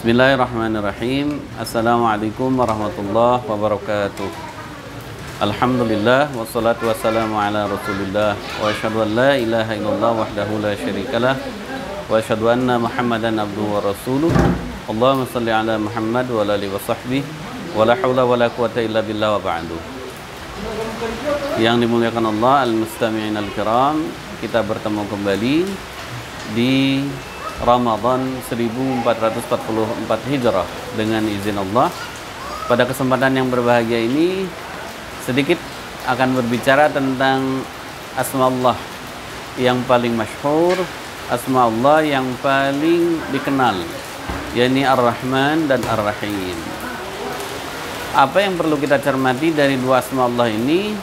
Bismillahirrahmanirrahim. Assalamualaikum warahmatullahi wabarakatuh. Alhamdulillah wassalatu wassalamu ala Rasulillah wa asyhadu an la ilaha illallah wahdahu la syarikalah wa asyhadu anna Muhammadan abduhu wa rasuluh. Allahumma shalli ala Muhammad wa ala alihi wa sahbihi wa la haula wa la quwata illa billah wa ba'du. Yang dimuliakan Allah, al-mustami'in al-kiram, kita bertemu kembali di Ramadan 1444 Hijrah dengan izin Allah. Pada kesempatan yang berbahagia ini sedikit akan berbicara tentang asma Allah yang paling masyhur, asma Allah yang paling dikenal, yakni Ar-Rahman dan Ar-Rahim. Apa yang perlu kita cermati dari dua asma Allah ini,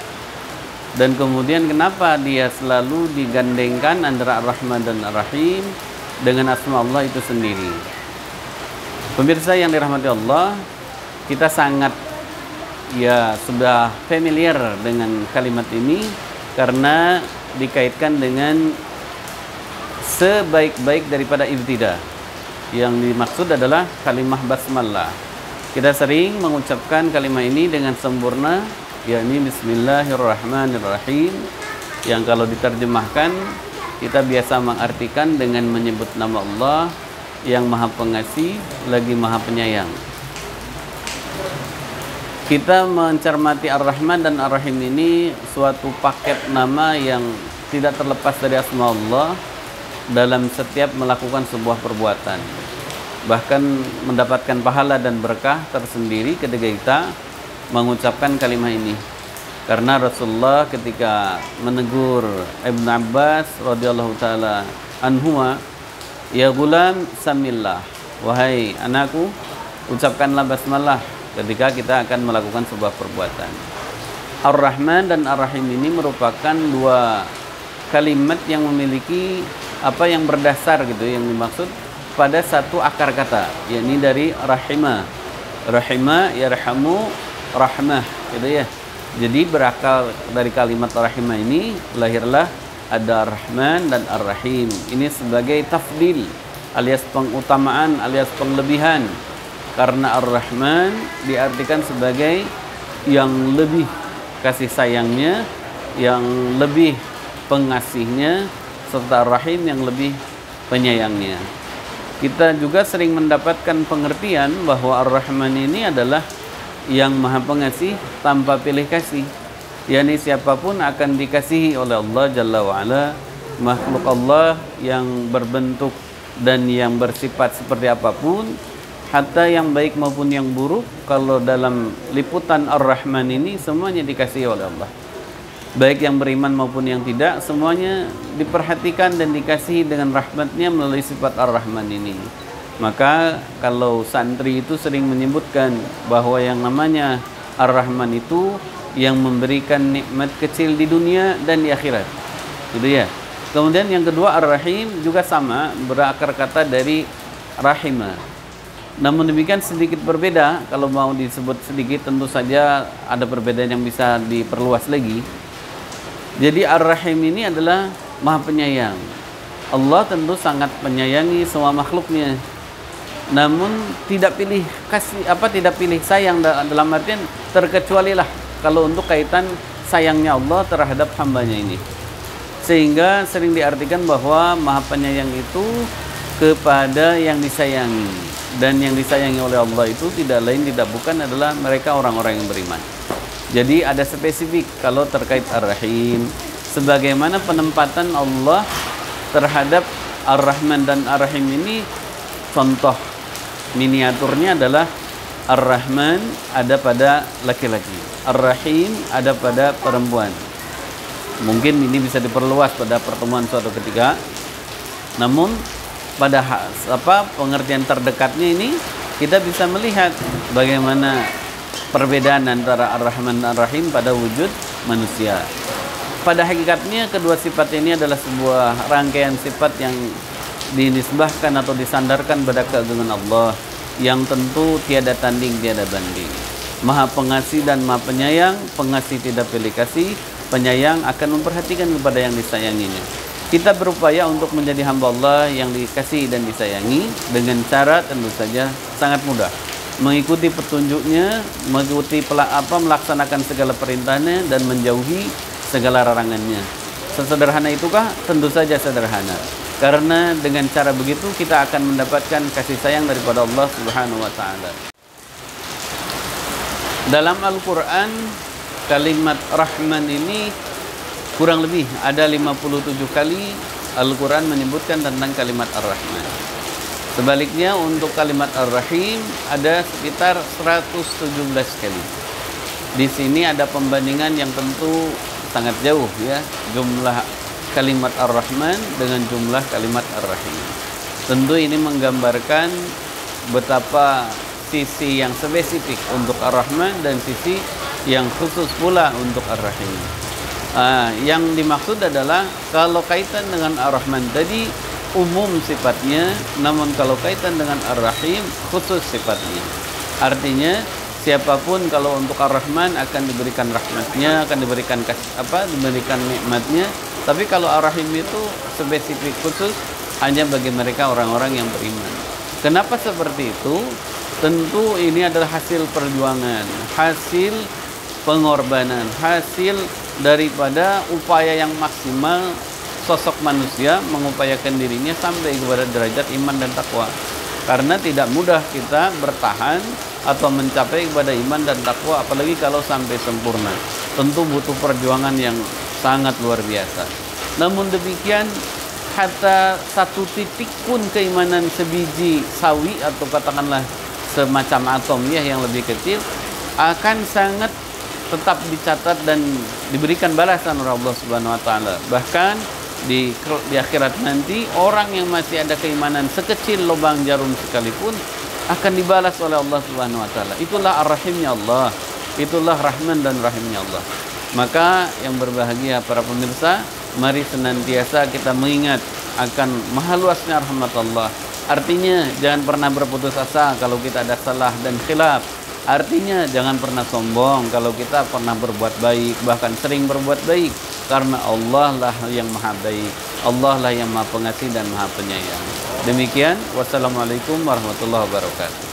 dan kemudian kenapa dia selalu digandengkan antara Ar-Rahman dan Ar-Rahim dengan asma Allah itu sendiri. Pemirsa yang dirahmati Allah, kita sangat sudah familiar dengan kalimat ini karena dikaitkan dengan sebaik-baik daripada ibtidah. Yang dimaksud adalah kalimah basmalah. Kita sering mengucapkan kalimat ini dengan sempurna, yakni Bismillahirrahmanirrahim, yang kalau diterjemahkan kita biasa mengartikan dengan menyebut nama Allah yang Maha Pengasih lagi Maha Penyayang. Kita mencermati Ar-Rahman dan Ar-Rahim ini suatu paket nama yang tidak terlepas dari asma Allah dalam setiap melakukan sebuah perbuatan. Bahkan mendapatkan pahala dan berkah tersendiri ketika kita mengucapkan kalimat ini. Karena Rasulullah ketika menegur Ibn Abbas radhiyallahu taala anhuma, ya gulam samillah, wahai anakku, ucapkanlah basmalah ketika kita akan melakukan sebuah perbuatan. Ar-Rahman dan Ar-Rahim ini merupakan dua kalimat yang memiliki apa yang berdasar gitu, yang dimaksud pada satu akar kata, yakni dari rahimah. Rahimah yarhamu rahmah, gitu ya. Jadi berakal dari kalimat rahimah ini lahirlah ada Ar-Rahman dan Ar-Rahim. Ini sebagai tafdil alias pengutamaan alias penglebihan. Karena Ar-Rahman diartikan sebagai yang lebih kasih sayangnya, yang lebih pengasihnya, serta Ar-Rahim yang lebih penyayangnya. Kita juga sering mendapatkan pengertian bahwa Ar-Rahman ini adalah yang Maha Pengasih tanpa pilih kasih, yakni siapapun akan dikasihi oleh Allah Jalla wa'ala. Makhluk Allah yang berbentuk dan yang bersifat seperti apapun, hatta yang baik maupun yang buruk, kalau dalam liputan Ar-Rahman ini semuanya dikasihi oleh Allah. Baik yang beriman maupun yang tidak, semuanya diperhatikan dan dikasihi dengan rahmatnya melalui sifat Ar-Rahman ini. Maka kalau santri itu sering menyebutkan bahwa yang namanya Ar-Rahman itu yang memberikan nikmat kecil di dunia dan di akhirat, gitu ya. Kemudian yang kedua Ar-Rahim juga sama, berakar kata dari rahimah. Namun demikian sedikit berbeda. Kalau mau disebut sedikit tentu saja ada perbedaan yang bisa diperluas lagi. Jadi Ar-Rahim ini adalah Maha Penyayang. Allah tentu sangat menyayangi semua makhluknya. Namun tidak pilih kasih tidak pilih sayang, dalam artian terkecualilah kalau untuk kaitan sayangnya Allah terhadap hambanya ini. Sehingga sering diartikan bahwa Maha Penyayang itu kepada yang disayangi, dan yang disayangi oleh Allah itu tidak lain tidak bukan adalah mereka orang-orang yang beriman. Jadi ada spesifik kalau terkait Ar-Rahim, sebagaimana penempatan Allah terhadap Ar-Rahman dan Ar-Rahim ini. Contoh miniaturnya adalah Ar-Rahman ada pada laki-laki, Ar-Rahim ada pada perempuan. Mungkin ini bisa diperluas pada pertemuan suatu ketika. Namun pada pengertian terdekatnya ini kita bisa melihat bagaimana perbedaan antara Ar-Rahman dan Ar-Rahim pada wujud manusia. Pada hakikatnya kedua sifat ini adalah sebuah rangkaian sifat yang dinisbahkan atau disandarkan pada keagungan Allah yang tentu tiada tanding, tiada banding. Maha Pengasih dan Maha Penyayang. Pengasih tidak pilih kasih, penyayang akan memperhatikan kepada yang disayanginya. Kita berupaya untuk menjadi hamba Allah yang dikasihi dan disayangi dengan cara tentu saja sangat mudah. Mengikuti petunjuknya, mengikuti melaksanakan segala perintahnya dan menjauhi segala larangannya. Sesederhana itukah? Tentu saja sederhana. Karena dengan cara begitu kita akan mendapatkan kasih sayang daripada Allah Subhanahu wa taala. Dalam Al-Qur'an kalimat Rahman ini kurang lebih ada 57 kali Al-Qur'an menyebutkan tentang kalimat Ar-Rahman. Sebaliknya untuk kalimat Ar-Rahim ada sekitar 117 kali. Di sini ada pembandingan yang tentu sangat jauh ya, jumlah kalimat Ar-Rahman dengan jumlah kalimat Ar-Rahim. Tentu ini menggambarkan betapa sisi yang spesifik untuk Ar-Rahman dan sisi yang khusus pula untuk Ar-Rahim. Yang dimaksud adalah kalau kaitan dengan Ar-Rahman tadi umum sifatnya, namun kalau kaitan dengan Ar-Rahim khusus sifatnya. Artinya siapapun kalau untuk Ar-Rahman akan diberikan rahmatnya, akan diberikan diberikan nikmatnya. Tapi kalau Ar-Rahim itu spesifik khusus hanya bagi mereka orang-orang yang beriman. Kenapa seperti itu? Tentu ini adalah hasil perjuangan, hasil pengorbanan, hasil daripada upaya yang maksimal sosok manusia mengupayakan dirinya sampai kepada derajat iman dan takwa. Karena tidak mudah kita bertahan atau mencapai kepada iman dan takwa, apalagi kalau sampai sempurna. Tentu butuh perjuangan yang sangat luar biasa. Namun demikian, hatta satu titik pun keimanan sebiji sawi atau katakanlah semacam atom ya yang lebih kecil akan sangat tetap dicatat dan diberikan balasan oleh Allah Subhanahu wa taala. Bahkan di akhirat nanti orang yang masih ada keimanan sekecil lubang jarum sekalipun akan dibalas oleh Allah Subhanahu wa taala. Itulah Ar-Rahimnya Allah. Itulah Rahman dan Rahimnya Allah. Maka yang berbahagia para pemirsa, mari senantiasa kita mengingat akan maha luasnya rahmat Allah. Artinya jangan pernah berputus asa kalau kita ada salah dan khilaf. Artinya jangan pernah sombong kalau kita pernah berbuat baik, bahkan sering berbuat baik. Karena Allah lah yang maha baik, Allah lah yang maha pengasih dan maha penyayang. Demikian, wassalamualaikum warahmatullahi wabarakatuh.